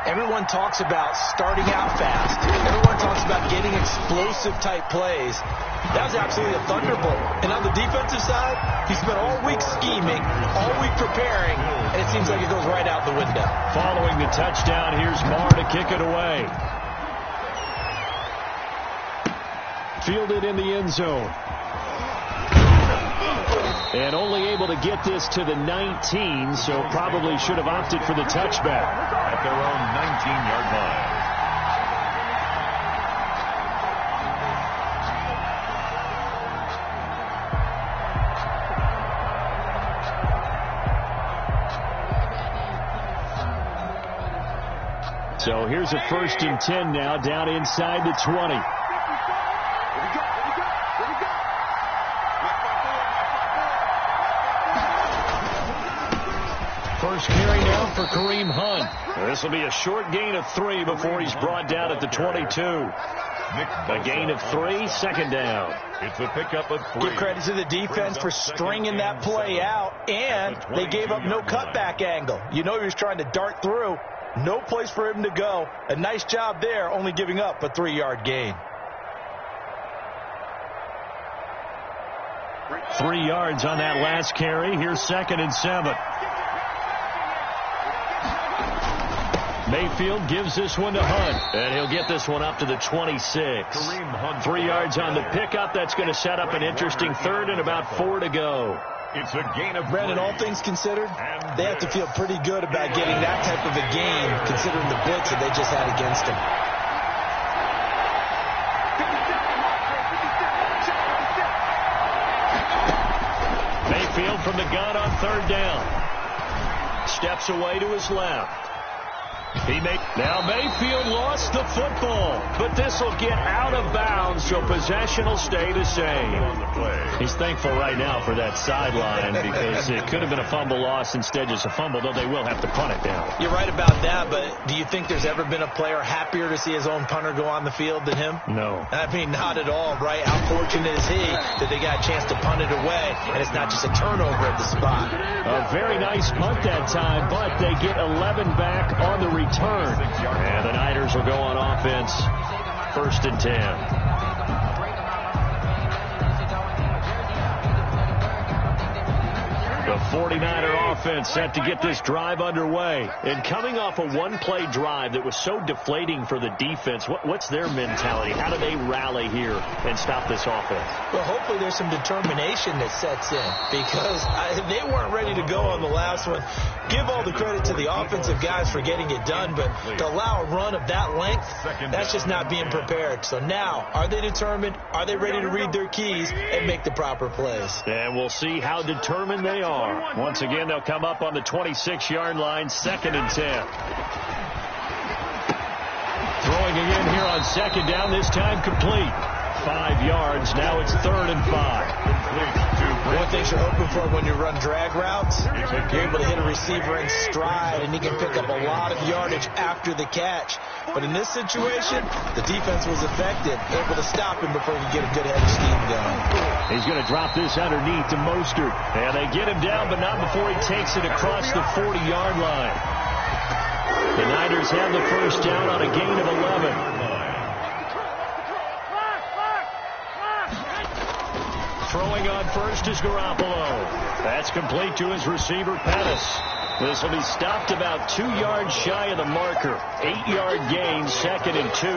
Everyone talks about starting out fast. Everyone talks about getting explosive-type plays. That was absolutely a thunderbolt. And on the defensive side, he spent all week scheming, all week preparing, and it seems like it goes right out the window. Following the touchdown, here's Marr to kick it away. Fielded in the end zone. And only able to get this to the 19, so probably should have opted for the touchback. At their own 19-yard line. So here's a 1st and 10 now, down inside the 20. First carry now for Kareem Hunt. This will be a short gain of 3 before he's brought down at the 22. A gain of 3, 2nd down. It's a pickup of 3. Give credit to the defense for stringing that play out, and they gave up no cutback angle. You know he was trying to dart through. No place for him to go. A nice job there, only giving up a 3-yard gain. 3 yards on that last carry. Here's 2nd and 7. Mayfield gives this one to Hunt, and he'll get this one up to the 26. 3 yards on the pickup. That's going to set up an interesting 3rd and about 4 to go. It's a gain of Brandon, all things considered, they have to feel pretty good about getting that type of a gain, considering the blitz that they just had against them. Mayfield from the gun on 3rd down. Steps away to his left. Now Mayfield lost the football, but this will get out of bounds, so possession will stay the same. He's thankful right now for that sideline because it could have been a fumble loss, instead just a fumble, though they will have to punt it down. You're right about that, but do you think there's ever been a player happier to see his own punter go on the field than him? No. I mean, not at all, right? How fortunate is he that they got a chance to punt it away, and it's not just a turnover at the spot. A very nice punt that time, but they get 11 back on the return. And the Niners will go on offense. 1st and 10. The 49er offense set to get this drive underway. And coming off a one-play drive that was so deflating for the defense, what's their mentality? How do they rally here and stop this offense? Well, hopefully there's some determination that sets in, because they weren't ready to go on the last one. Give all the credit to the offensive guys for getting it done, but to allow a run of that length, that's just not being prepared. So now, are they determined? Are they ready to read their keys and make the proper plays? And we'll see how determined they are. Once again, they'll come up on the 26-yard line, 2nd and 10. Throwing again here on 2nd down, this time complete. 5 yards, now it's 3rd and 5. One of the things you're hoping for when you run drag routes, you're able to hit a receiver in stride, and he can pick up a lot of yardage after the catch. But in this situation, the defense was effective, able to stop him before he could get a good head of steam going. He's going to drop this underneath to Mostert. And they get him down, but not before he takes it across the 40-yard line. The Niners have the 1st down on a gain of 11. Throwing on 1st is Garoppolo. That's complete to his receiver, Pettis. This will be stopped about 2 yards shy of the marker. 8-yard gain, 2nd and 2.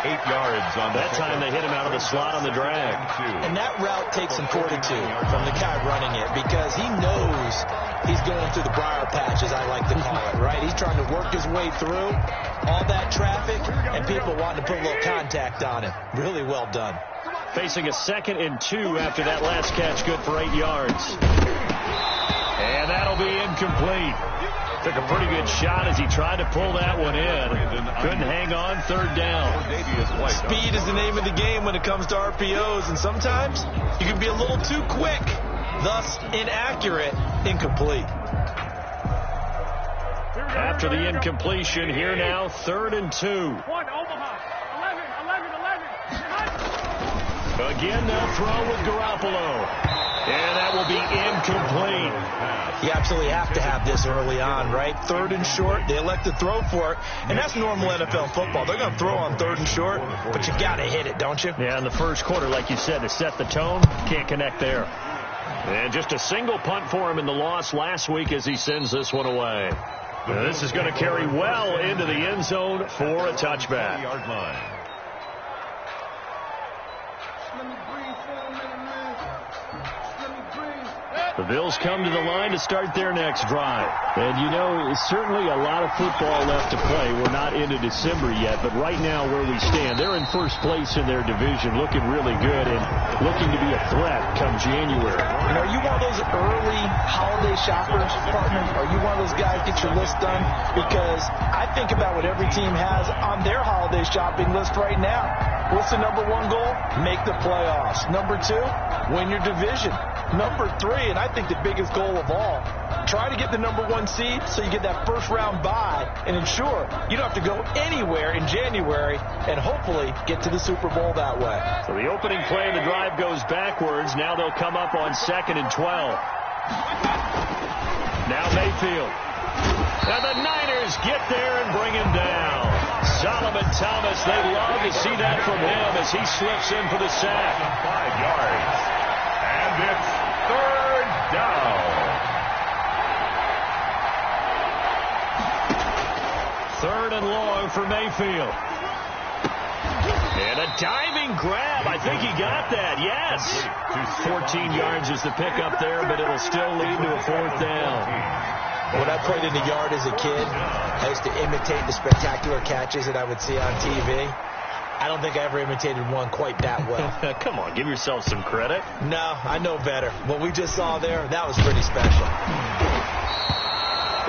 8 yards on that time. They hit him out of the slot on the drag. And that route takes some fortitude from the guy running it, because he knows he's going through the briar patch, as I like to call it, right? He's trying to work his way through all that traffic, and people wanting to put a little contact on him. Really well done. Facing a 2nd and 2 after that last catch, good for 8 yards. And that'll be incomplete. Took a pretty good shot as he tried to pull that one in. Couldn't hang on, 3rd down. Speed is the name of the game when it comes to RPOs, and sometimes you can be a little too quick, thus inaccurate, incomplete. After the incompletion, here now, 3rd and 2. Again, they'll throw with Garoppolo. And that will be incomplete. You absolutely have to have this early on, right? 3rd and short, they elect to throw for it, and that's normal NFL football. They're going to throw on 3rd and short, but you got to hit it, don't you? Yeah, in the first quarter, like you said, to set the tone, can't connect there. And just a single punt for him in the loss last week as he sends this one away. Now, this is going to carry well into the end zone for a touchback. Yard line. The Bills come to the line to start their next drive. And, you know, certainly a lot of football left to play. We're not into December yet, but right now where we stand, they're in first place in their division, looking really good and looking to be a threat come January. You know, are you one of those early holiday shoppers, partner? Are you one of those guys get your list done? Because I think about what every team has on their holiday shopping list right now. What's the number 1 goal? Make the playoffs. Number 2, win your division. Number 3, and I think the biggest goal of all, try to get the number 1 seed so you get that first round bye and ensure you don't have to go anywhere in January and hopefully get to the Super Bowl that way. So the opening play of the drive goes backwards. Now they'll come up on 2nd and 12. Now Mayfield. And the Niners get there and bring him down. Solomon Thomas, they love to see that from him as he slips in for the sack. 5 yards. And it's 3rd down. 3rd and long for Mayfield. And a diving grab. I think he got that. Yes. 14 yards is the pickup there, but it'll still lead to a 4th down. When I played in the yard as a kid, I used to imitate the spectacular catches that I would see on TV. I don't think I ever imitated one quite that well. Come on, give yourself some credit. No, I know better. What we just saw there, that was pretty special.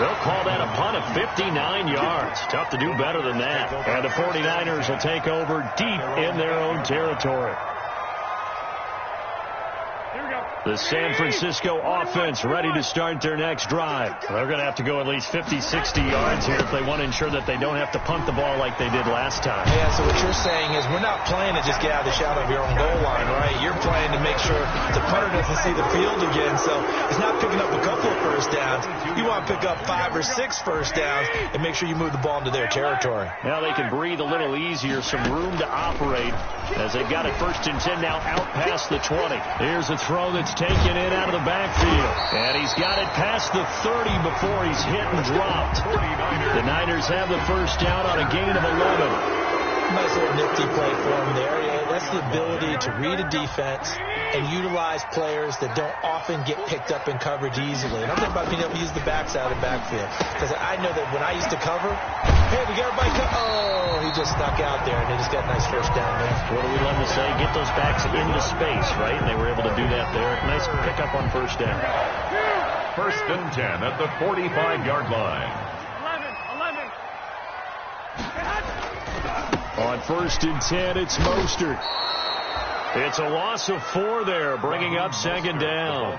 They'll call that a punt of 59 yards. Tough to do better than that. And the 49ers will take over deep in their own territory. The San Francisco offense ready to start their next drive. They're going to have to go at least 50, 60 yards here if they want to ensure that they don't have to punt the ball like they did last time. Yeah, so what you're saying is we're not playing to just get out of the shadow of your own goal line, right? You're playing to make sure the punter doesn't see the field again. So it's not picking up a couple of first downs. You want to pick up 5 or 6 first downs and make sure you move the ball into their territory. Now they can breathe a little easier, some room to operate as they've got it 1st and 10 now out past the 20. Here's a throw that's taken in out of the backfield. And he's got it past the 30 before he's hit and dropped. The Niners have the first down on a gain of 11. Nice little nifty play for him there. Yeah, that's the ability to read a defense and utilize players that don't often get picked up in coverage easily. And I'm talking about being able to use the backside of the backfield. Because I know that when I used to cover, hey, we got everybody oh, he just stuck out there, and they just got a nice first down there. What do we love to say? Get those backs into space, right? And they were able to do that there. Nice pickup on first down. 1st and 10 at the 45-yard line. On 1st and 10, it's Mostert. It's a loss of 4 there, bringing up 2nd down.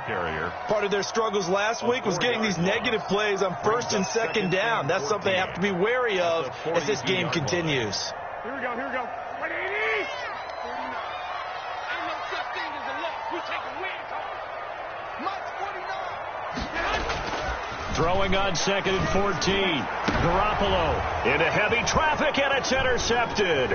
Part of their struggles last week was getting these negative plays on 1st and 2nd down. That's something they have to be wary of as this game continues. Here we go. Wait, 80. Ain't no such thing as a loss. We take a win, coach. Mike 49. Throwing on 2nd and 14. Garoppolo into heavy traffic, and it's intercepted.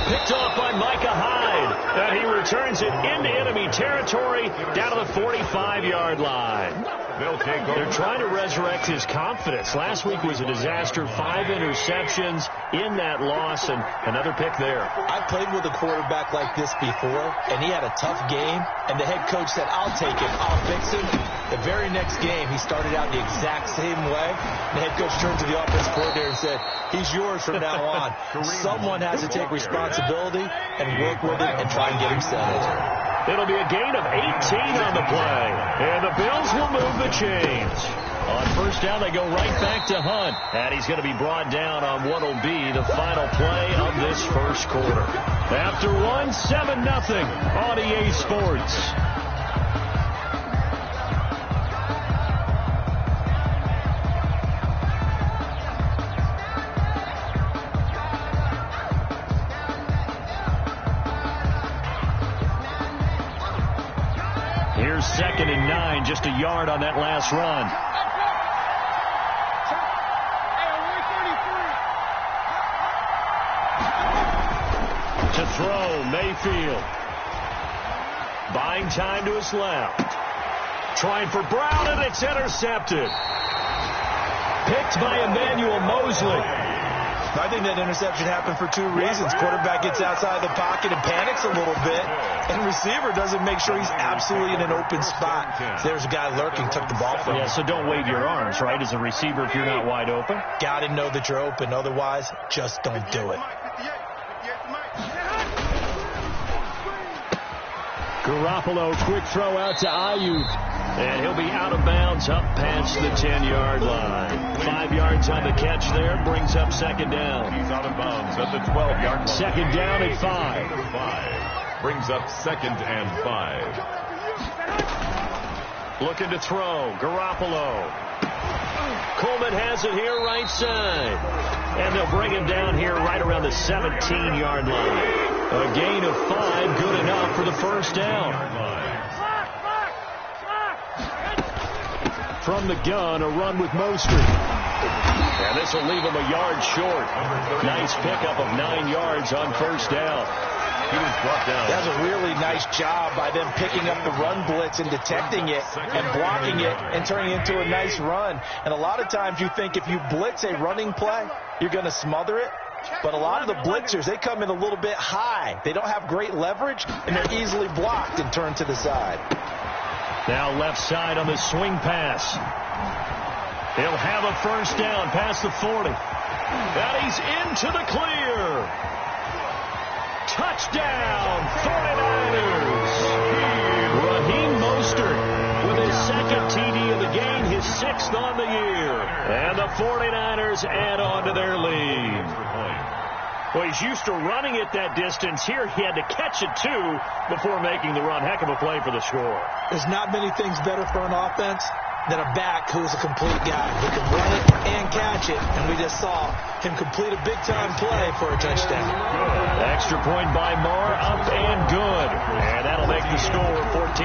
Picked off by Micah Hyde. And he returns it into enemy territory down to the 45-yard line. They're trying to resurrect his confidence. Last week was a disaster. 5 interceptions in that loss, and another pick there. I played with a quarterback like this before, and he had a tough game, and the head coach said, I'll take him, I'll fix him. The very next game, he started out the exact same way. The head coach turned to the offensive coordinator and said, he's yours from now on. Someone has to take responsibility and work with him and try and get him settled. It'll be a gain of 18 on the play. And the Bills will move the chains. On first down, they go right back to Hunt. And he's going to be brought down on what will be the final play of this first quarter. After 1, 7-0 on EA Sports. 2nd and 9, just a yard on that last run. To throw, Mayfield. Buying time to his left. Trying for Brown, and it's intercepted. Picked by Emmanuel Mosley. I think that interception happened for two reasons. Quarterback gets outside the pocket and panics a little bit, and receiver doesn't make sure he's absolutely in an open spot. So there's a guy lurking, took the ball from him. Yeah, so don't wave your arms, right, as a receiver if you're not wide open. Got to know that you're open. Otherwise, just don't do it. Garoppolo, quick throw out to Ayuk. And he'll be out of bounds up past the 10-yard line. 5 yards on the catch there. Brings up 2nd down. He's out of bounds at the 12-yard line. 2nd down at 5. Brings up 2nd and 5. Looking to throw. Garoppolo. Coleman has it here right side. And they'll bring him down here right around the 17-yard line. A gain of 5, good enough for the first down. From the gun, a run with Mostert. And this will leave him a yard short. Nice pickup of 9 yards on first down. He was brought down. That was a really nice job by them picking up the run blitz and detecting it and blocking it and turning it into a nice run. And a lot of times you think if you blitz a running play, you're going to smother it. But a lot of the blitzers, they come in a little bit high. They don't have great leverage, and they're easily blocked and turned to the side. Now left side on the swing pass. He'll have a first down past the 40. And he's into the clear. Touchdown, 49ers. Raheem Mostert with his 2nd TD of the game, his 6th on the year. And the 49ers add on to their lead. Well, he's used to running it that distance. Here he had to catch it, too, before making the run. Heck of a play for the score. There's not many things better for an offense than a back who's a complete guy who can run it and catch it. And we just saw him complete a big-time play for a touchdown. Extra point by Marr, up and good. And that'll make the score 14-0.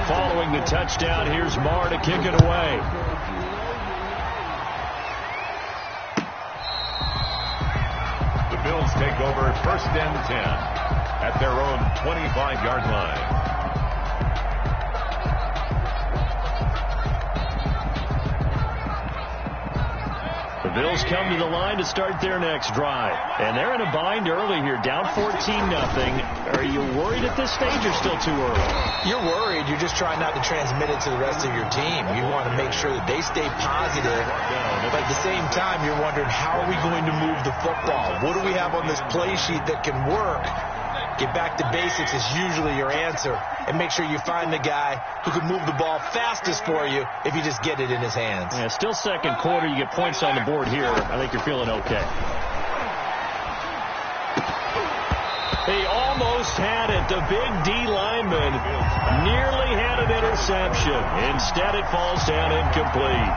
Following the touchdown, here's Marr to kick it away. The Bills take over 1st and 10 at their own 25-yard line. The Bills come to the line to start their next drive. And they're in a bind early here, down 14-0. Are you worried at this stage or still too early? You're worried. You're just trying not to transmit it to the rest of your team. You want to make sure that they stay positive. But at the same time, you're wondering, how are we going to move the football? What do we have on this play sheet that can work? Get back to basics is usually your answer. And make sure you find the guy who can move the ball fastest for you if you just get it in his hands. Yeah, still 2nd quarter. You get points on the board here. I think you're feeling okay. He almost had it. The big D lineman nearly had an interception. Instead, it falls down incomplete.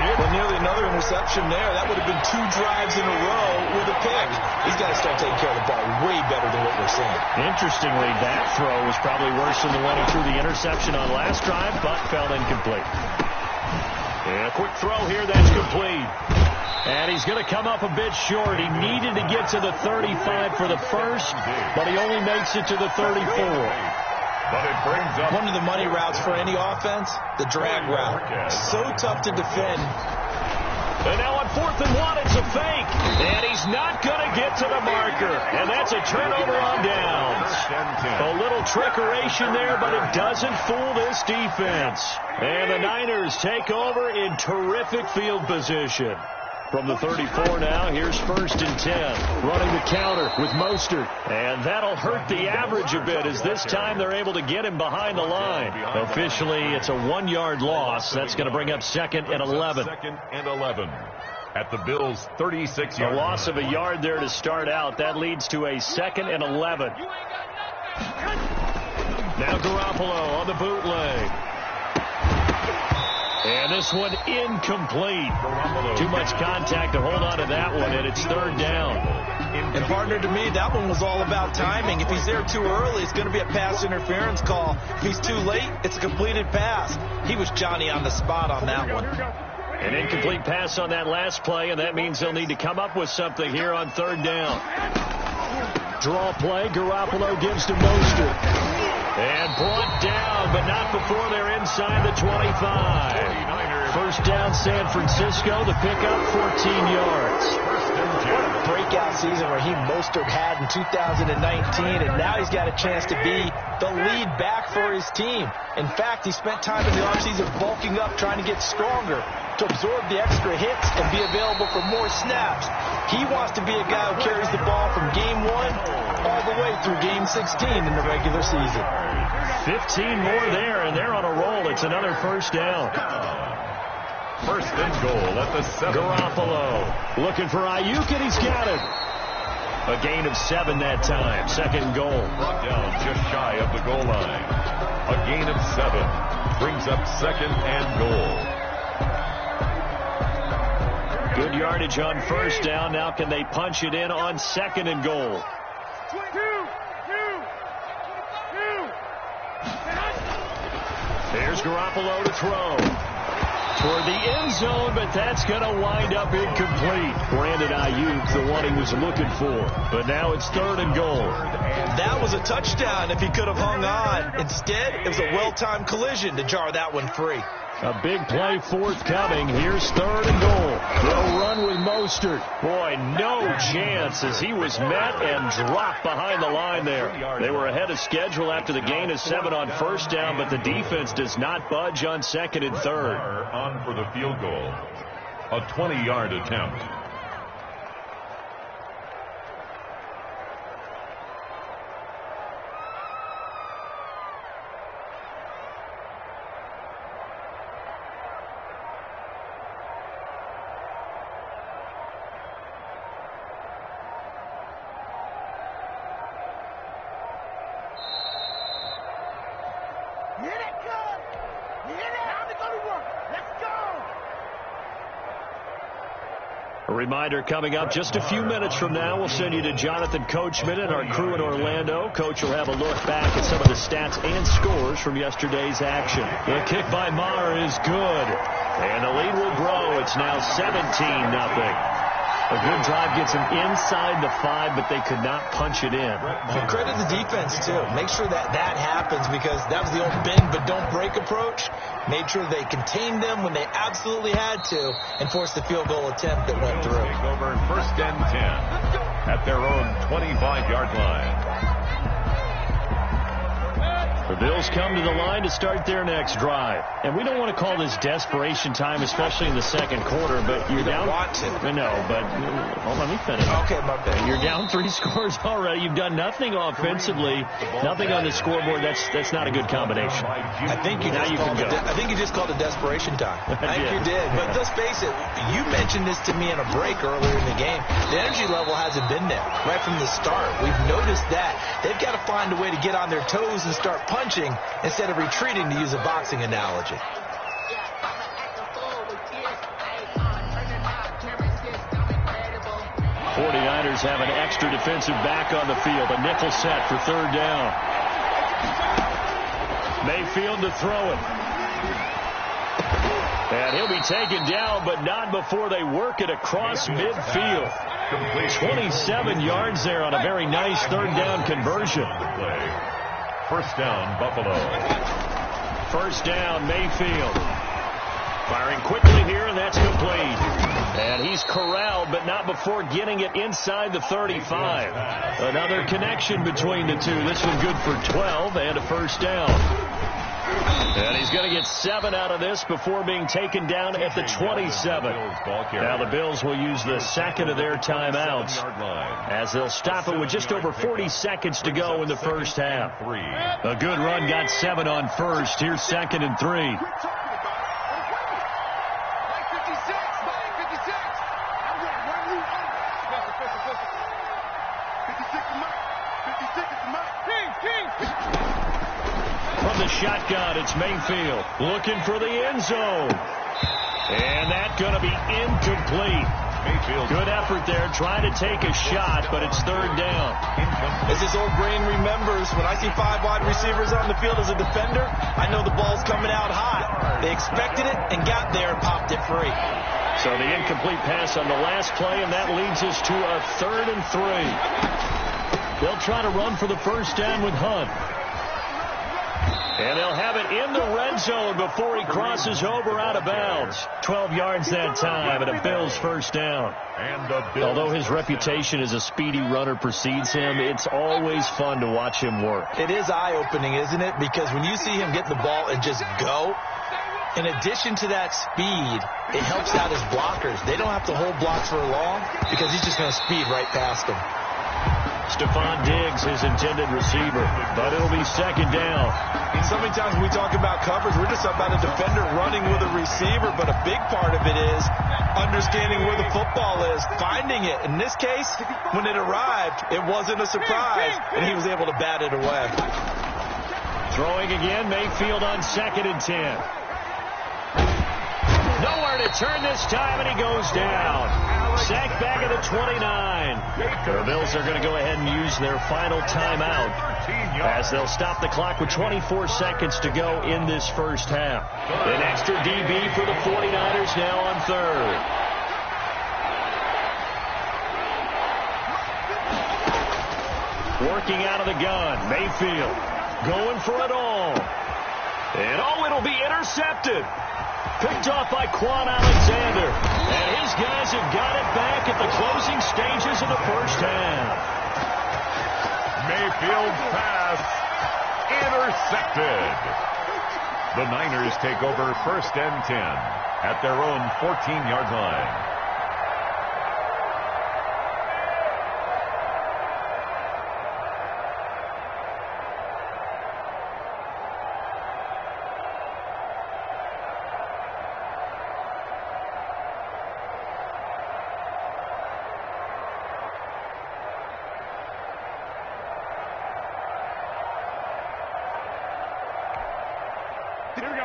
Well, nearly another interception there. That would have been 2 drives in a row with a pick. He's got to start taking care of the ball way better than what we're seeing. Interestingly, that throw was probably worse than the one he threw the interception on last drive, but fell incomplete. And a quick throw here, that's complete. And he's going to come up a bit short. He needed to get to the 35 for the first, but he only makes it to the 34. But it brings up one of the money routes for any offense, the drag route. So tough to defend. And now on 4th and 1, it's a fake. And he's not going to get to the marker. And that's a turnover on downs. A little trickeration there, but it doesn't fool this defense. And the Niners take over in terrific field position. From the 34 now, here's 1st and 10. Running the counter with Mostert. And that'll hurt the average a bit, as this time they're able to get him behind the line. Officially, it's a 1-yard loss. That's going to bring up 2nd and 11. 2nd and 11 at the Bills' 36-yard line. A loss of a yard there to start out. That leads to a 2nd and 11. Now Garoppolo on the bootleg. And this one incomplete. Too much contact to hold on to that one, and it's 3rd down. And partner, to me, that one was all about timing. If he's there too early, it's going to be a pass interference call. If he's too late, it's a completed pass. He was Johnny on the spot on that one. An incomplete pass on that last play, and that means they'll need to come up with something here on third down. Draw play, Garoppolo gives to Mostert. And brought down, but not before they're inside the 25. First down, San Francisco. The pickup, 14 yards. What a breakout season Raheem Mostert had in 2019, and now he's got a chance to be the lead back for his team. In fact, he spent time in the offseason bulking up, trying to get stronger to absorb the extra hits and be available for more snaps. He wants to be a guy who carries the ball from game 1 all the way through game 16 in the regular season. 15 more there, and they're on a roll. It's another first down. First and goal at the 7. Garoppolo looking for Ayuk, and he's got it. A gain of 7 that time. Second goal. Brought down just shy of the goal line. A gain of 7 brings up second and goal. Good yardage on first down. Now can they punch it in on second and goal? There's Garoppolo to throw. Toward the end zone, but that's going to wind up incomplete. Brandon Ayuk, the one he was looking for. But now it's third and goal. That was a touchdown if he could have hung on. Instead, it was a well-timed collision to jar that one free. A big play forthcoming. Here's third and goal. They'll run with Mostert. Boy, no chance as he was met and dropped behind the line there. They were ahead of schedule after the gain of 7 on first down, but the defense does not budge on second and third. On for the field goal. A 20-yard attempt. A reminder coming up just a few minutes from now, we'll send you to Jonathan Coachman and our crew in Orlando. Coach will have a look back at some of the stats and scores from yesterday's action. The kick by Maher is good, and the lead will grow. It's now 17-0. A good drive gets them inside the 5, but they could not punch it in. And credit the defense, too. Make sure that happens, because that was the old bend but don't break approach. Made sure they contained them when they absolutely had to and forced the field goal attempt that went through. Take over first and 10 at their own 25-yard line. The Bills come to the line to start their next drive. And we don't want to call this desperation time, especially in the second quarter, but you're down. Want to. No, but let me finish. Okay, my bad. You're down 3 scores already. You've done nothing offensively, nothing on the scoreboard. That's not a good combination. I think you just called it desperation time. I think you did. But let's face it, you mentioned this to me in a break earlier in the game. The energy level hasn't been there right from the start. We've noticed that. They've got to find a way to get on their toes and start punching instead of retreating, to use a boxing analogy. '49ers have an extra defensive back on the field. A nickel set for third down. Mayfield to throw it. And he'll be taken down, but not before they work it across midfield. 27 yards there on a very nice third down conversion. First down, Buffalo. First down, Mayfield. Firing quickly here, and that's complete. And he's corralled, but not before getting it inside the 35. Another connection between the two. This one good for 12 and a first down. And he's going to get 7 out of this before being taken down at the 27. Now the Bills will use the second of their timeouts as they'll stop it with just over 40 seconds to go in the first half. A good run got 7 on first. Here's second and 3. From the shotgun, it's Mayfield looking for the end zone. And that's going to be incomplete. Good effort there, trying to take a shot, but it's third down. As his old brain remembers, when I see 5 wide receivers on the field as a defender, I know the ball's coming out hot. They expected it and got there and popped it free. So the incomplete pass on the last play, and that leads us to a 3rd and 3. They'll try to run for the first down with Hunt. And they'll have it in the red zone before he crosses over out of bounds. 12 yards that time, and a Bills first down. Although his reputation as a speedy runner precedes him, it's always fun to watch him work. It is eye-opening, isn't it? Because when you see him get the ball and just go, in addition to that speed, it helps out his blockers. They don't have to hold blocks for long because he's just going to speed right past them. Stephon Diggs, his intended receiver, but it'll be second down. So many times when we talk about coverage, we're just about a defender running with a receiver, but a big part of it is understanding where the football is, finding it. In this case, when it arrived, it wasn't a surprise, and he was able to bat it away. Throwing again, Mayfield on 2nd and 10. Nowhere to turn this time, and he goes down. Sacked back at the 29. The Bills are going to go ahead and use their final timeout as they'll stop the clock with 24 seconds to go in this first half. An extra DB for the 49ers now on 3rd. Working out of the gun, Mayfield going for it all. And it'll be intercepted. Picked off by Quan Alexander. And his guys have got it back at the closing stages of the first half. Mayfield's pass intercepted. The Niners take over 1st and 10 at their own 14-yard line.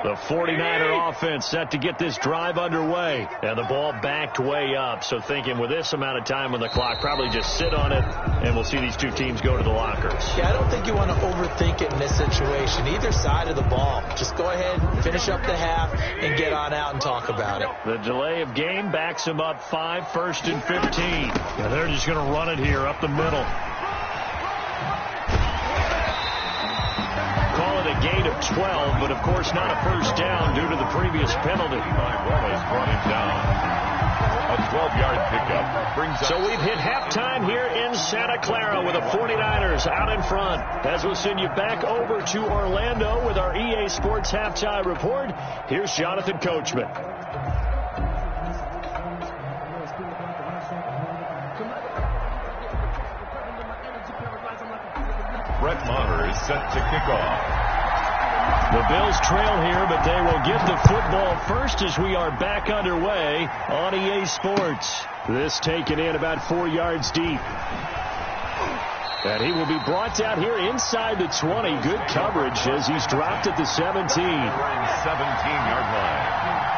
The 49er offense set to get this drive underway. And the ball backed way up. So thinking with this amount of time on the clock, probably just sit on it, and we'll see these two teams go to the lockers. Yeah, I don't think you want to overthink it in this situation. Either side of the ball. Just go ahead, finish up the half, and get on out and talk about it. The delay of game backs them up 5, 1st and 15. And they're just going to run it here up the middle. Call it a gain of 12, but of course not a first down due to the previous penalty. Wallace brought him down. A 12-yard pickup brings up. So we've hit halftime here in Santa Clara with the 49ers out in front. As we'll send you back over to Orlando with our EA Sports Halftime Report, here's Jonathan Coachman. Brett Maher is set to kick off. The Bills trail here, but they will get the football first as we are back underway on EA Sports. This taken in about 4 yards deep. And he will be brought down here inside the 20. Good coverage as he's dropped at the 17. 17-yard line.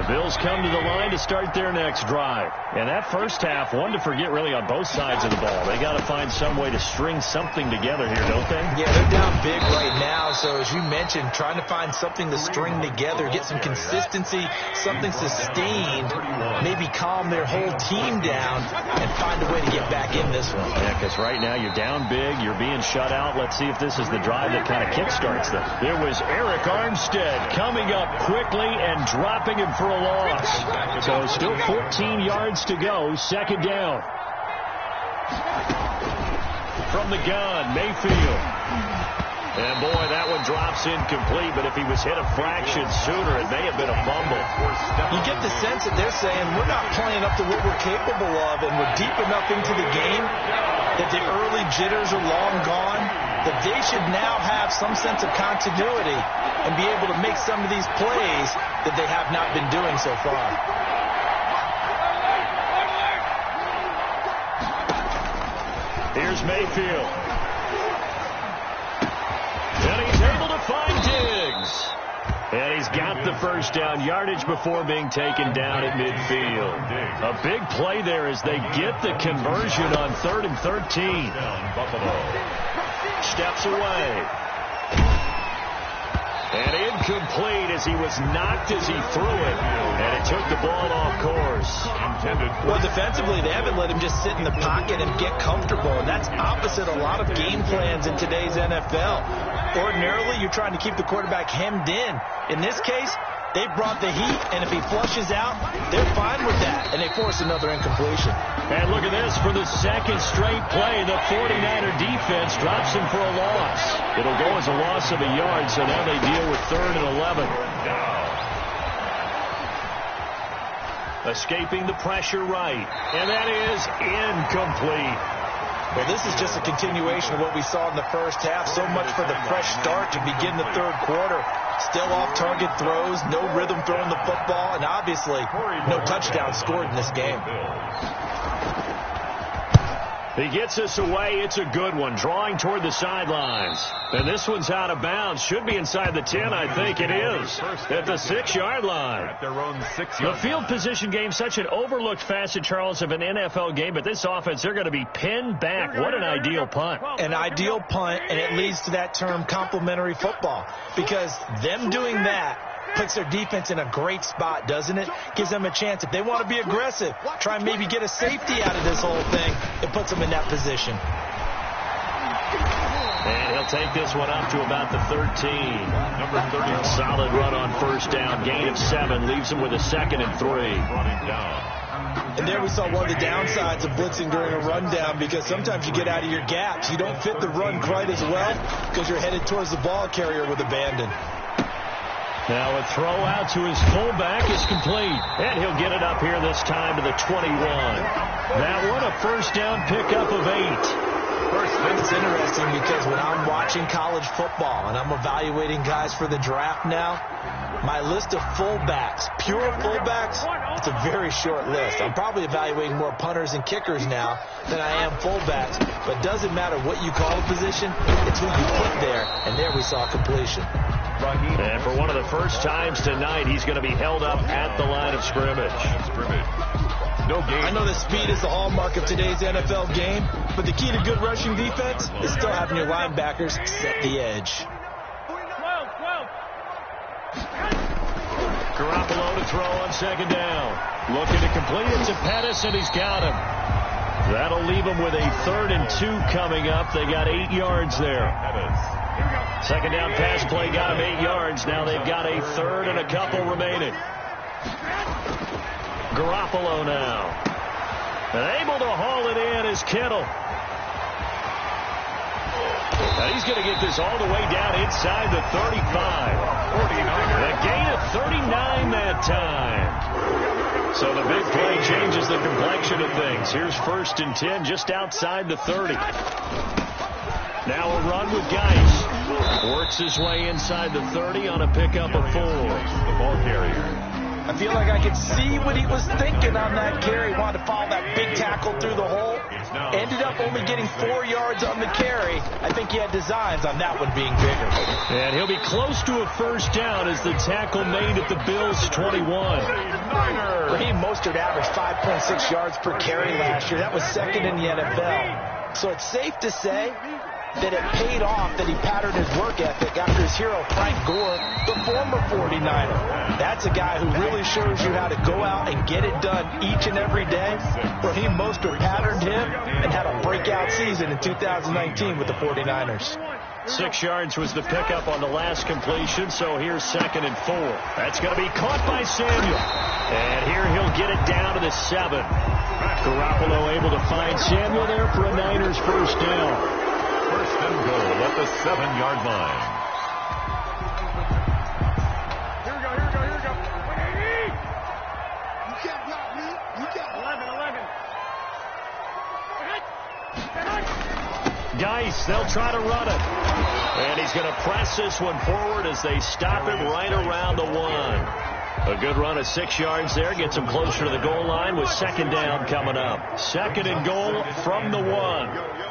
Bills come to the line to start their next drive. And that first half, one to forget really on both sides of the ball. They got to find some way to string something together here, don't they? Yeah, they're down big right now. So as you mentioned, trying to find something to string together, get some consistency, something sustained, maybe calm their whole team down and find a way to get back in this one. Yeah, because right now you're down big, you're being shut out. Let's see if this is the drive that kind of kickstarts them. There was Eric Armstead coming up quickly and dropping him for a loss. So still 14 yards to go, second down. From the gun, Mayfield. And boy, that one drops incomplete, but if he was hit a fraction sooner, it may have been a fumble. You get the sense that they're saying we're not playing up to what we're capable of, and we're deep enough into the game that the early jitters are long gone, that they should now have some sense of continuity and be able to make some of these plays that they have not been doing so far. Here's Mayfield. And he's got the first down, yardage before being taken down at midfield. A big play there as they get the conversion on 3rd and 13. Steps away. And incomplete as he was knocked as he threw it. And it took the ball off course. Well, defensively, they haven't let him just sit in the pocket and get comfortable. And that's opposite a lot of game plans in today's NFL. Ordinarily, you're trying to keep the quarterback hemmed in. In this case, they brought the heat, and if he flushes out, they're fine with that. And they force another incompletion. And look at this. For the second straight play, the 49er defense drops him for a loss. It'll go as a loss of a yard, so now they deal with 3rd and 11. Escaping the pressure right. And that is incomplete. Well, this is just a continuation of what we saw in the first half. So much for the fresh start to begin the third quarter. Still off-target throws, no rhythm throwing the football, and obviously no touchdown scored in this game. He gets us away. It's a good one. Drawing toward the sidelines. And this one's out of bounds. Should be inside the 10, I think it is. At the 6-yard line. At their own 6-yard line. The field position game, such an overlooked facet, Charles, of an NFL game. But this offense, they're going to be pinned back. What an ideal punt. An ideal punt, and it leads to that term complementary football. Because them doing that puts their defense in a great spot, doesn't it? Gives them a chance. If they want to be aggressive, try and maybe get a safety out of this whole thing, it puts them in that position. And he'll take this one up to about the 13. Number 30. Solid run on first down. Gain of 7. Leaves him with a 2nd and 3. And there we saw one of the downsides of blitzing during a rundown, because sometimes you get out of your gaps. You don't fit the run quite as well because you're headed towards the ball carrier with abandon. Now a throw out to his fullback is complete. And he'll get it up here this time to the 21. That one a first down pickup of 8. It's interesting because when I'm watching college football and I'm evaluating guys for the draft now, my list of fullbacks, pure fullbacks, it's a very short list. I'm probably evaluating more punters and kickers now than I am fullbacks. But it doesn't matter what you call a position, it's who you put there. And there we saw completion. And for one of the first times tonight, he's going to be held up at the line of scrimmage. No game. I know that speed is the hallmark of today's NFL game, but the key to good rushing defense is still having your linebackers set the edge. Garoppolo to throw on second down. Looking to complete it to Pettis, and he's got him. That'll leave him with a 3rd and 2 coming up. They got 8 yards there. Second down pass play got him 8 yards. Now they've got a 3rd and a couple remaining. Garoppolo now. And able to haul it in is Kittle. Now he's going to get this all the way down inside the 35. A gain of 39 that time. So the big play changes the complexion of things. Here's 1st and 10 just outside the 30. Now a run with Geis. Works his way inside the 30 on a pickup of 4. The ball carrier. I feel like I could see what he was thinking on that carry. He wanted to follow that big tackle through the hole. Ended up only getting 4 yards on the carry. I think he had designs on that one being bigger. And he'll be close to a first down as the tackle made at the Bills' 21. Raheem Mostert averaged 5.6 yards per carry last year. That was 2nd in the NFL. So it's safe to say that it paid off that he patterned his work ethic after his hero Frank Gore, the former 49er. That's a guy who really shows you how to go out and get it done each and every day. Raheem Mostert patterned him and had a breakout season in 2019 with the 49ers. 6 yards was the pickup on the last completion, so here's 2nd and 4. That's going to be caught by Samuel. And here he'll get it down to the 7. Garoppolo able to find Samuel there for a Niners first down. 1st and goal at the 7-yard line. Here we go. You can't block me. You can't. 11. Geis, they'll try to run it. And he's going to press this one forward as they stop him right around the 1. A good run of 6 yards there. Gets him closer to the goal line with 2nd down coming up. 2nd and goal from the 1.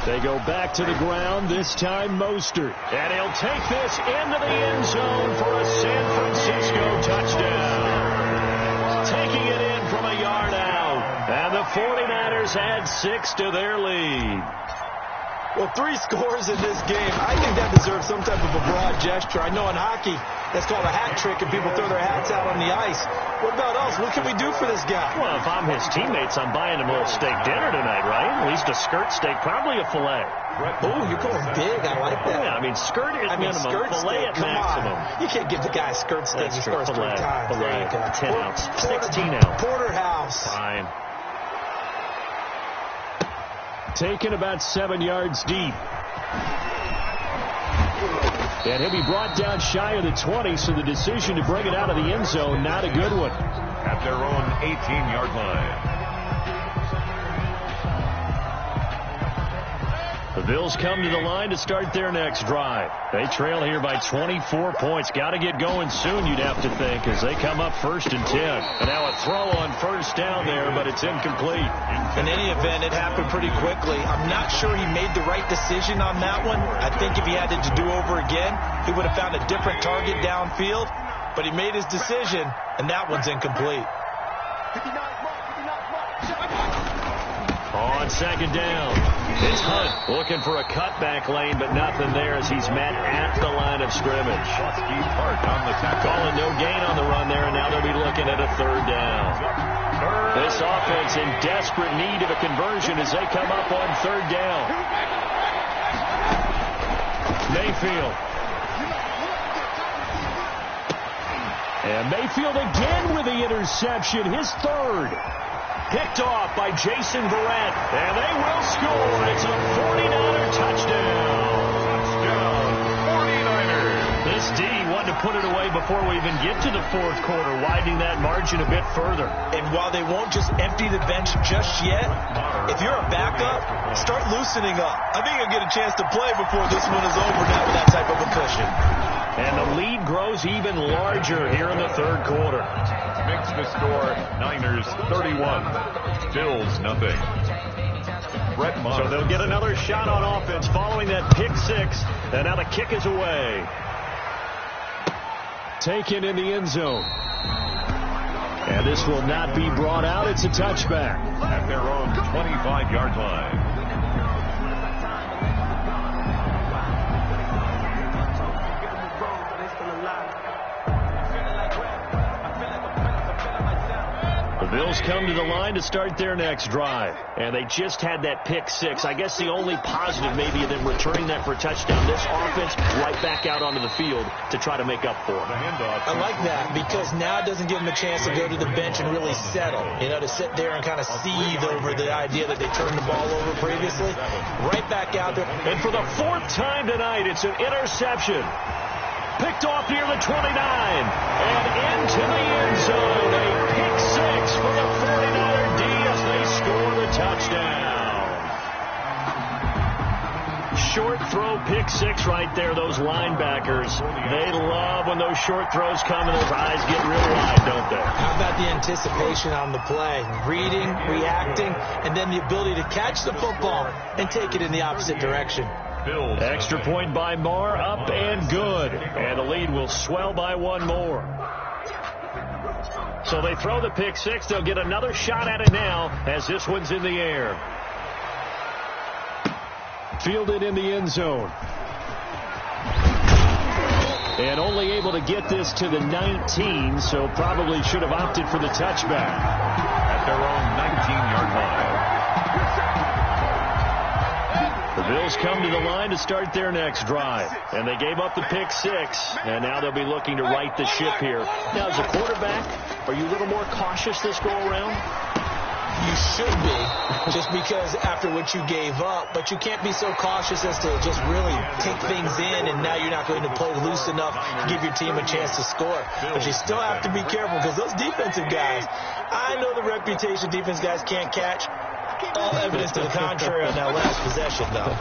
They go back to the ground, this time Mostert. And he'll take this into the end zone for a San Francisco touchdown. Taking it in from a yard out. And the 49ers add 6 to their lead. Well, 3 scores in this game. I think that deserves some type of a broad gesture. I know in hockey, that's called a hat trick, and people throw their hats out on the ice. What about us? What can we do for this guy? Well, if I'm his teammates, I'm buying him a little steak dinner tonight, right? At least a skirt steak, probably a filet. Oh, you're going big. I like that. Yeah, I mean, skirt at minimum, skirt filet steak, at maximum. You can't give the guy a skirt steak. He scores 3 times. Filet, 10 ounce, 16 ounce. Porterhouse. Fine. Taken about 7 yards deep. And he'll be brought down shy of the 20, so the decision to bring it out of the end zone, not a good one. At their own 18-yard line. The Bills come to the line to start their next drive. They trail here by 24 points. Got to get going soon, you'd have to think, as they come up 1st and 10. And now a throw on 1st down there, but it's incomplete. In any event, it happened pretty quickly. I'm not sure he made the right decision on that one. I think if he had it to do over again, he would have found a different target downfield. But he made his decision, and that one's incomplete. On 2nd down, it's Hunt looking for a cutback lane, but nothing there as he's met at the line of scrimmage. Calling no gain on the run there, and now they'll be looking at a 3rd down. This offense in desperate need of a conversion as they come up on 3rd down. Mayfield. And Mayfield again with the interception, his 3rd. Picked off by Jason Verrett, and they will score. It's a 49er touchdown. Touchdown, 49ers. This D wanted to put it away before we even get to the 4th quarter, widening that margin a bit further. And while they won't just empty the bench just yet, if you're a backup, start loosening up. I think you'll get a chance to play before this one is over now with that type of a cushion. And the lead grows even larger here in the 3rd quarter. Makes the score Niners 31, Bills nothing. So they'll get another shot on offense following that pick 6. And now the kick is away. Taken in the end zone. And this will not be brought out. It's a touchback. At their own 25-yard line. The Bills come to the line to start their next drive. And they just had that pick 6. I guess the only positive maybe of them returning that for a touchdown. This offense right back out onto the field to try to make up for it. I like that because now it doesn't give them a chance to go to the bench and really settle. You know, to sit there and kind of seethe over the idea that they turned the ball over previously. Right back out there. And for the 4th time tonight, it's an interception. Picked off near the 29. And into the end zone. A pick 6 for the 49er D as they score the touchdown. Short throw, pick 6 right there. Those linebackers, they love when those short throws come and those eyes get real wide, don't they? How about the anticipation on the play? Reading, reacting, and then the ability to catch the football and take it in the opposite direction. Extra point by Marr, up and good. And the lead will swell by 1 more. So they throw the pick 6. They'll get another shot at it now as this one's in the air. Fielded in the end zone. And only able to get this to the 19, so probably should have opted for the touchback. At their own 19-yard line. The Bills come to the line to start their next drive. And they gave up the pick 6, and now they'll be looking to right the ship here. Now, as a quarterback, are you a little more cautious this go-around? You should be, just because after what you gave up, but you can't be so cautious as to just really take things in, and now you're not going to play loose enough to give your team a chance to score. But you still have to be careful because those defensive guys, I know the reputation defense guys can't catch. All evidence to the contrary on that last possession, though.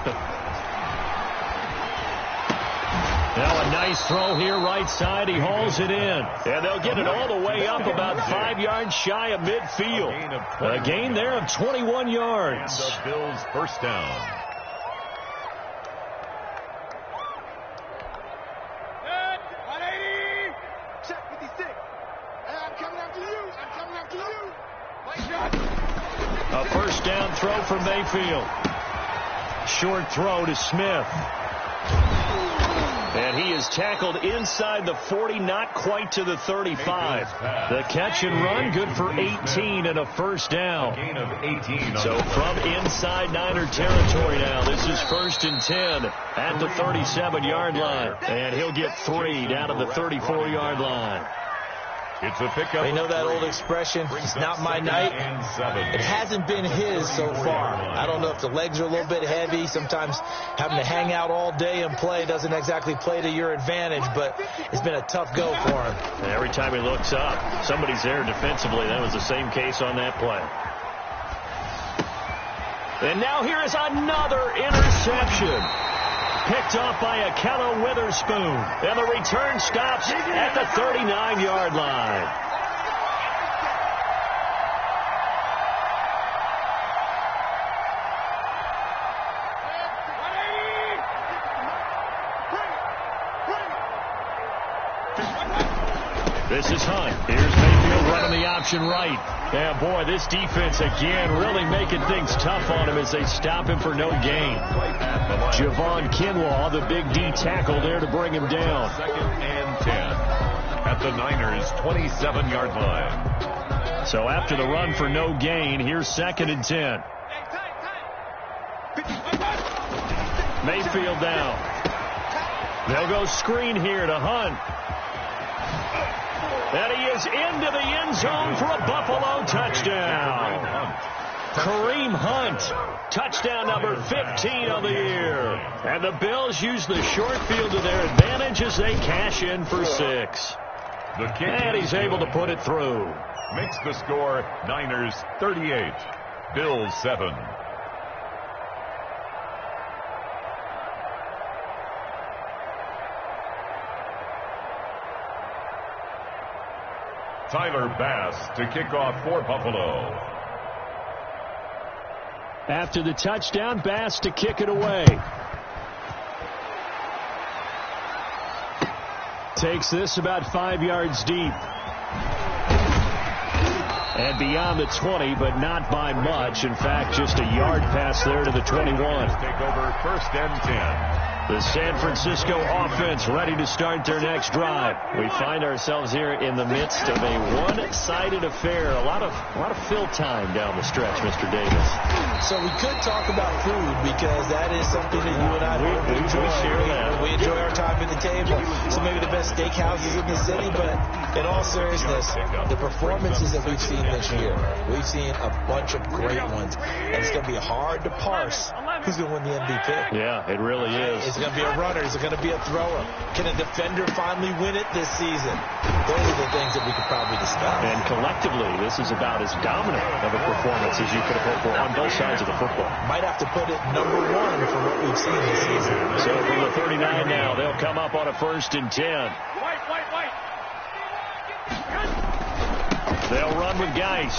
Now a nice throw here right side. He hauls it in. And they'll get it all the way up about 5 yards shy of midfield. A gain there of 21 yards. And the Bills first down. A first down throw for Mayfield. Short throw to Smith. And he is tackled inside the 40, not quite to the 35. The catch and run, good for 18 and a first down. Gain of 18. So from inside Niner territory now, this is 1st and 10 at the 37-yard line. And he'll get 3 down to the 34-yard line. It's a pickup. You know that old expression, it's not my night? It hasn't been his so far. I don't know if the legs are a little bit heavy. Sometimes having to hang out all day and play doesn't exactly play to your advantage, but it's been a tough go for him. And every time he looks up, somebody's there defensively. That was the same case on that play. And now here is another interception. Picked off by Akello Witherspoon. And the return stops at the 39-yard line. This is Hunt. Here's Mayfield running the option right. Yeah, boy, this defense again really making things tough on him as they stop him for no gain. Javon Kinlaw, the big D tackle there to bring him down. 2nd and 10 at the Niners' 27-yard line. So after the run for no gain, here's 2nd and 10. Mayfield down. They'll go screen here to Hunt. And he is into the end zone for a Buffalo touchdown. Kareem Hunt, touchdown number 15 of the year. And the Bills use the short field to their advantage as they cash in for 6. And he's able to put it through. Makes the score Niners 38, Bills 7. Tyler Bass to kick off for Buffalo. After the touchdown, Bass to kick it away. Takes this about 5 yards deep. And beyond the 20, but not by much. In fact, just a yard pass there to the 21. Take over 1st and 10. The San Francisco offense ready to start their next drive. We find ourselves here in the midst of a one-sided affair. A lot of fill time down the stretch, Mr. Davis. So we could talk about food because that is something that you and I both enjoy. We enjoy our time at the table. So maybe the best steakhouses in the city, but in all seriousness, the performances that we've seen this year, we've seen a bunch of great ones. And it's going to be hard to parse who's going to win the MVP. Yeah, it really is. Is it going to be a runner? Is it going to be a thrower? Can a defender finally win it this season? Those are the things that we could probably discuss. And collectively, this is about as dominant of a performance as you could have hoped for on both sides of the football. Might have to put it number 1 for what we've seen this season. So from the 39 now, they'll come up on a 1st and 10. They'll run with Geis.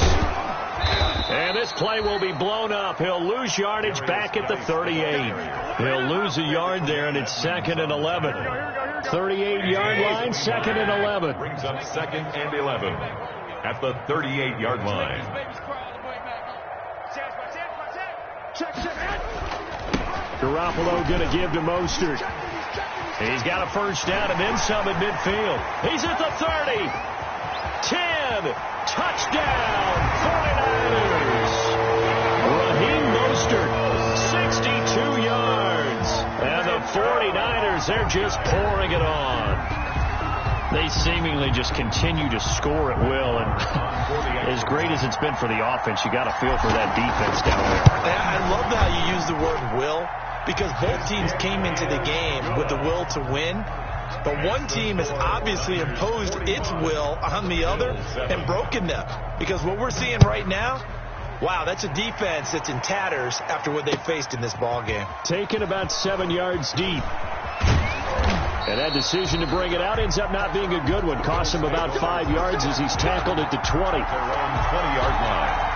And this play will be blown up. He'll lose yardage back at the 38. He'll lose a yard there, and it's 2nd and 11. 38-yard line, 2nd and 11. Brings up 2nd and 11 at the 38-yard line. Garoppolo going to give to Mostert. He's got a first down and then some at midfield. He's at the 30. 10. Touchdown. 49ers. Raheem Mostert, 62 yards. And the 49ers, they're just pouring it on. They seemingly just continue to score at will. And as great as it's been for the offense, you got to feel for that defense down there. I love how you use the word will, because both teams came into the game with the will to win. But one team has obviously imposed its will on the other and broken them. Because what we're seeing right now, wow, that's a defense that's in tatters after what they faced in this ball game. Taken about 7 yards deep. And that decision to bring it out ends up not being a good one. Costs him about 5 yards as he's tackled at the 20. Their own 20-yard line.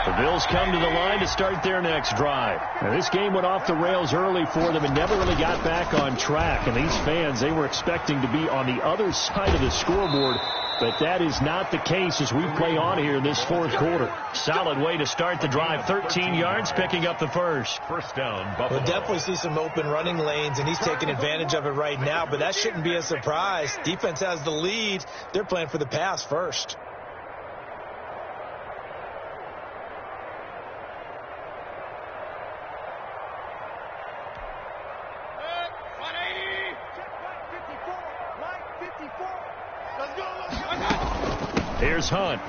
The Bills come to the line to start their next drive. Now, this game went off the rails early for them and never really got back on track. And these fans, they were expecting to be on the other side of the scoreboard But that is not the case as we play on here in this fourth quarter. Solid way to start the drive. 13 yards, picking up the first. First down, Buffalo. We'll definitely see some open running lanes, and he's taking advantage of it right now, but that shouldn't be a surprise. Defense has the lead. They're playing for the pass first. Here's Hunt.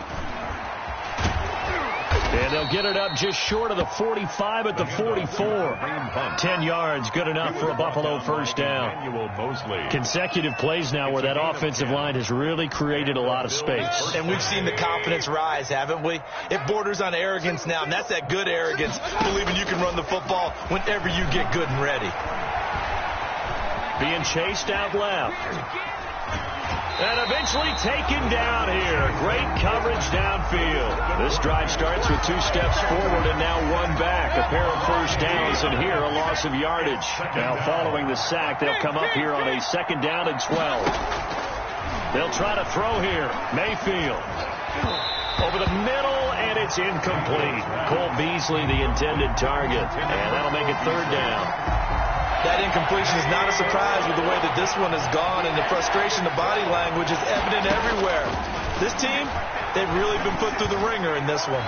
And they'll get it up just short of the 45 at the 44. 10 yards, good enough for a Buffalo first down. Consecutive plays now where that offensive line has really created a lot of space. And we've seen the confidence rise, haven't we? It borders on arrogance now, and that's that good arrogance, believing you can run the football whenever you get good and ready. Being chased out left. And eventually taken down here. Great coverage downfield. This drive starts with 2 steps forward and now 1 back. A pair of first downs, and here a loss of yardage. Now following the sack, they'll come up here on a 2nd down and 12. They'll try to throw here. Mayfield. Over the middle, and it's incomplete. Cole Beasley, the intended target. And that'll make it 3rd down. That incompletion is not a surprise with the way that this one has gone, and the frustration, the body language is evident everywhere. This team, they've really been put through the ringer in this one.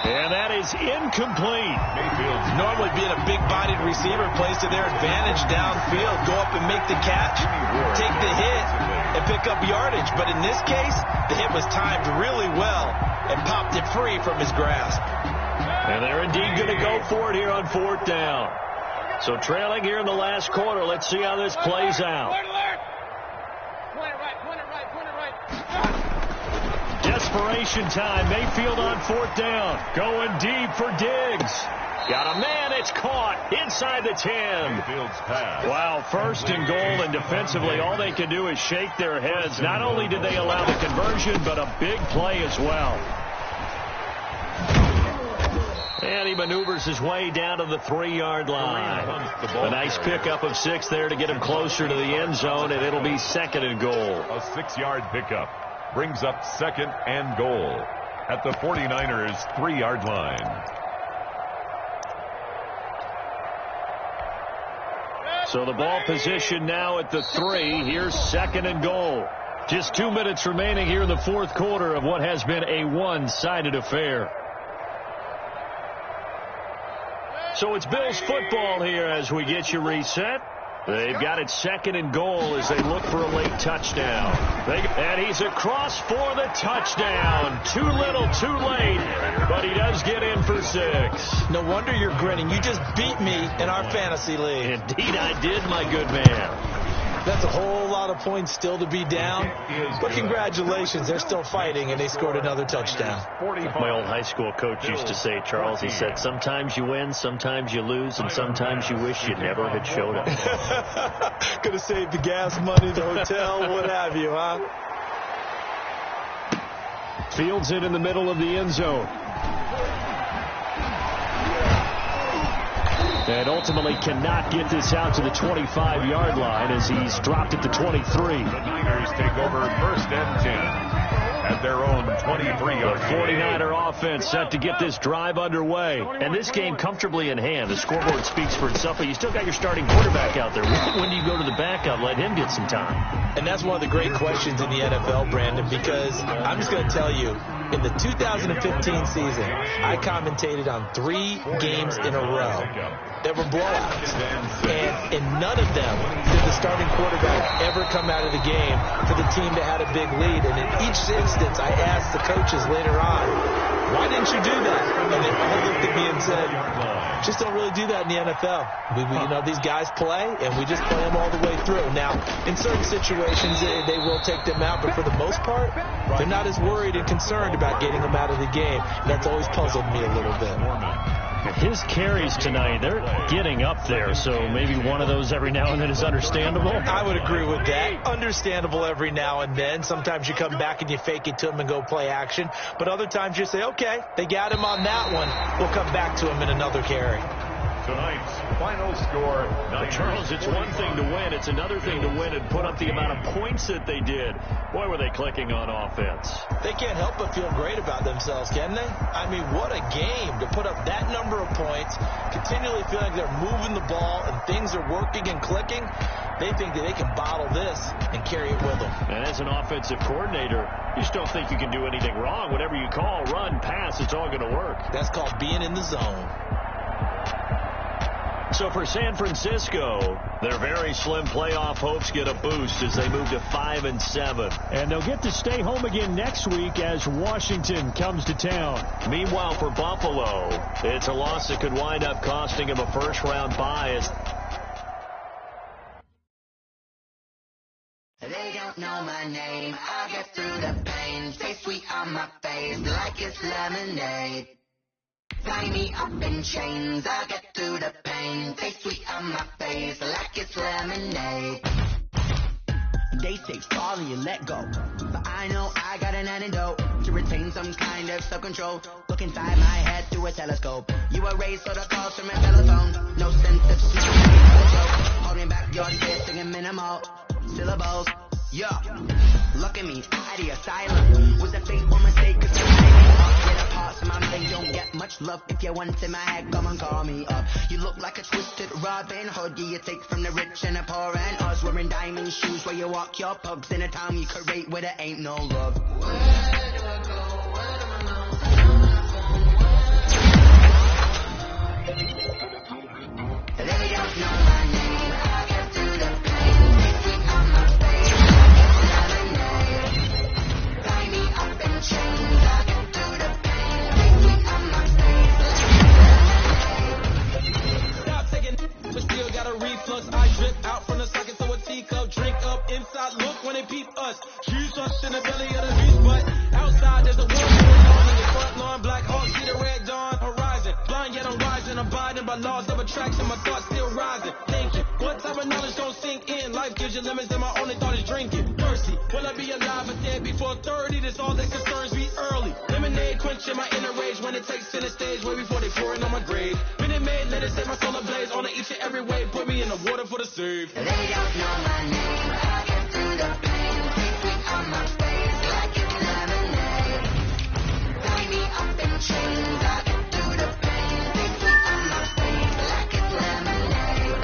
And that is incomplete. Mayfield's normally being a big-bodied receiver plays to their advantage downfield. Go up and make the catch, take the hit, and pick up yardage. But in this case, the hit was timed really well and popped it free from his grasp. And they're indeed going to go for it here on 4th down. So trailing here in the last quarter. Let's see how this plays out. Desperation time. Mayfield on 4th down. Going deep for Diggs. Got a man. It's caught inside the 10. Wow, 1st and goal, and defensively all they can do is shake their heads. Not only did they allow the conversion, but a big play as well. And he maneuvers his way down to the 3-yard line. A nice pickup of 6 there to get him closer to the end zone, and it'll be 2nd and goal. A 6-yard pickup brings up 2nd and goal at the 49ers' 3-yard line. So the ball position now at the 3. Here's 2nd and goal. Just 2 minutes remaining here in the fourth quarter of what has been a one-sided affair. So it's Bills football here as we get you reset. They've got it 2nd and goal as they look for a late touchdown. And he's across for the touchdown. Too little, too late, but he does get in for 6. No wonder you're grinning. You just beat me in our fantasy league. Indeed I did, my good man. That's a whole lot of points still to be down. But congratulations, they're still fighting, and they scored another touchdown. My old high school coach used to say, Charles, he said, sometimes you win, sometimes you lose, and sometimes you wish you never had showed up. Could have saved the gas money, the hotel, what have you, huh? Fields it in the middle of the end zone. And ultimately cannot get this out to the 25-yard line as he's dropped at the 23. The Niners take over 1st and 10 at their own 23-yard line. The 49er offense set to get this drive underway. And this game comfortably in hand. The scoreboard speaks for itself, but you still got your starting quarterback out there. When do you go to the backup? Let him get some time. And that's one of the great questions in the NFL, Brandon, because I'm just going to tell you, in the 2015 season, I commentated on 3 games in a row that were blowouts. And in none of them did the starting quarterback ever come out of the game for the team that had a big lead. And in each instance, I asked the coaches later on, why didn't you do that? And they all looked at me and said, just don't really do that in the NFL. You know, these guys play, and we just play them all the way through. Now, in certain situations, they will take them out, but for the most part, they're not as worried and concerned about getting them out of the game. And that's always puzzled me a little bit. His carries tonight, they're getting up there, so maybe one of those every now and then is understandable. I would agree with that. Understandable every now and then. Sometimes you come back and you fake it to him and go play action. But other times you say, okay, they got him on that one. We'll come back to him in another carry. Tonight's final score, Charles, it's one thing to win. It's another thing to win and put up the amount of points that they did. Boy, were they clicking on offense. They can't help but feel great about themselves, can they? I mean, what a game to put up that number of points, continually feel like they're moving the ball and things are working and clicking. They think that they can bottle this and carry it with them. And as an offensive coordinator, you just don't think you can do anything wrong. Whatever you call, run, pass, it's all going to work. That's called being in the zone. So for San Francisco, their very slim playoff hopes get a boost as they move to 5-7. And they'll get to stay home again next week as Washington comes to town. Meanwhile, for Buffalo, it's a loss that could wind up costing them a first-round bye. They don't know my name. I'll get through the pain. Stay sweet on my face like it's lemonade. Tie me up in chains, I'll get through the pain. Taste sweet on my face like it's lemonade. They say fall and you let go, but I know I got an antidote to retain some kind of self-control. Look inside my head through a telescope. You were raised for the calls from a telephone. No sense of sweet, holding back your tears, singing minimal syllables. Yeah, look at me, out of your silence. Was a fate or mistake? Cause I get a part of my brain. Don't get much love if you want in my head. Come and call me up. You look like a twisted Robin Hood. You take from the rich and the poor and us. Wearing diamond shoes where you walk your pugs in a town you create where there ain't no love. Where do I go? Where do I know? They don't know my name. I get through the pain. They sweet on my face. Tie me up in chains. I get through the pain. They sweet on my face. Stop taking, but still got a reflux. I drip out from the socket to a teacup. Drink up inside, look when they peep us. Shoes us in the belly of the beast, but outside there's a war going on in the front lawn. Black Hawk, see the red dawn horizon. Blind yet I'm rising, abiding by laws of attraction. My thoughts still rising. Thinking, what type of knowledge don't sink in? Life gives you limits, and my only thought is drinking. Mercy, will I be alive or dead before 30? That's all that concerns me early. Lemonade quenching my inner rage when it takes center stage, way before they pour it on my grave. Minute Maid, let it set my soul ablaze. On each and every way, put me in the water for the save. They don't know my name. I get through the pain. Taste sweet on my face like it's lemonade. Tie me up in chains. I get through the pain. Taste sweet on my face like it's lemonade.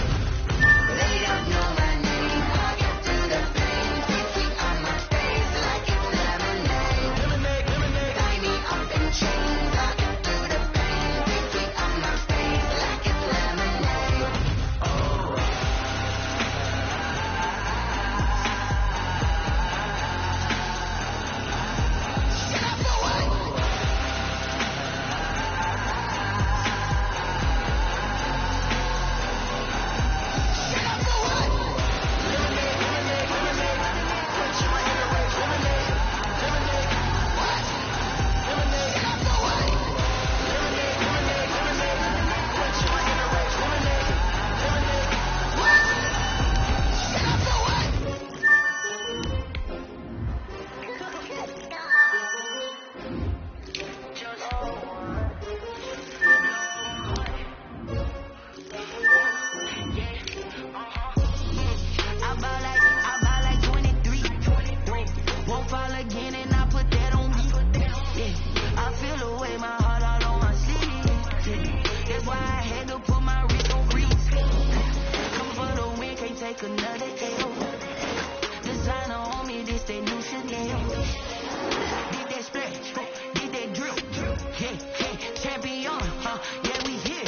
They don't know my name. I get through the pain. Taste sweet on my face like it's lemonade. Tie me up in chains. I get through the pain. Taste sweet on my face like it's lemonade. Oh. I ball like 23. Won't fall again and I put that on me. Yeah. I feel the way my heart out on my sleeve. Yeah. That's why I had to put my wrist on freeze. Come for the win, can't take another L. Designer on me, this they new Chanel. Did that splash, did that drip. Yeah, champion, yeah, we here.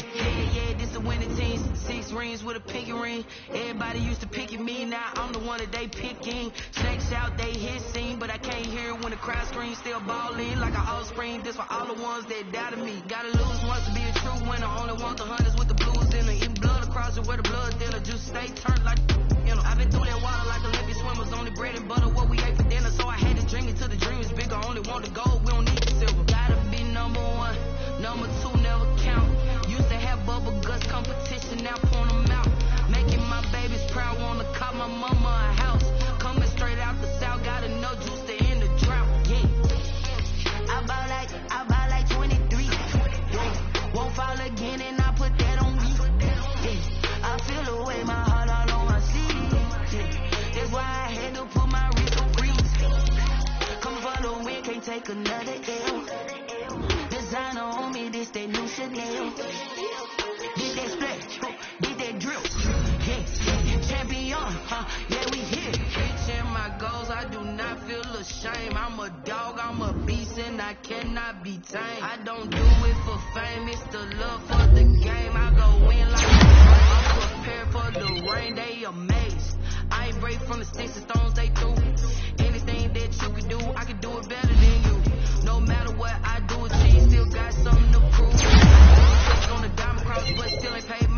Yeah, this a winning team. 6 rings with a pinky ring. Everybody used to picking me, now I'm the one that they picking. Snakes out, they hissing, but I can't hear when the crowd screams. Still balling like an offspring. This for all the ones that doubted me. Gotta lose once to be a true winner. Only want the hunters with the blues in her. Eating blood across it where the blood thinner. Just stay turned like, you know. I've been through that water like Olympic swimmers. Only bread and butter, what we ate for dinner. So I had to drink it till the dream is bigger. Only want the gold, we don't need the silver. Gotta be number 1, number 2 never count. Used to have bubble guts competition, now point them out. Making my babies proud, wanna call my mama a house. Coming straight out the south, gotta know juice to end the drought. Yeah, I ball like 23. Won't fall again and I put that on me. can't take another L. Designer on me, this that new Chanel. Did that splash, did that drill. Yeah, champion, yeah, we here. Reaching my goals, I do not feel ashamed. I'm a dog, I'm a beast, and I cannot be tamed. I don't do it for fame, it's the love for the game. I go in like I'm prepared for the rain, they amazed. I ain't break from the sticks and stones they threw. Anything that you can do, I can do it better than you. No matter what I do, achieve, still got something to prove. On the diamond cross, but still ain't paid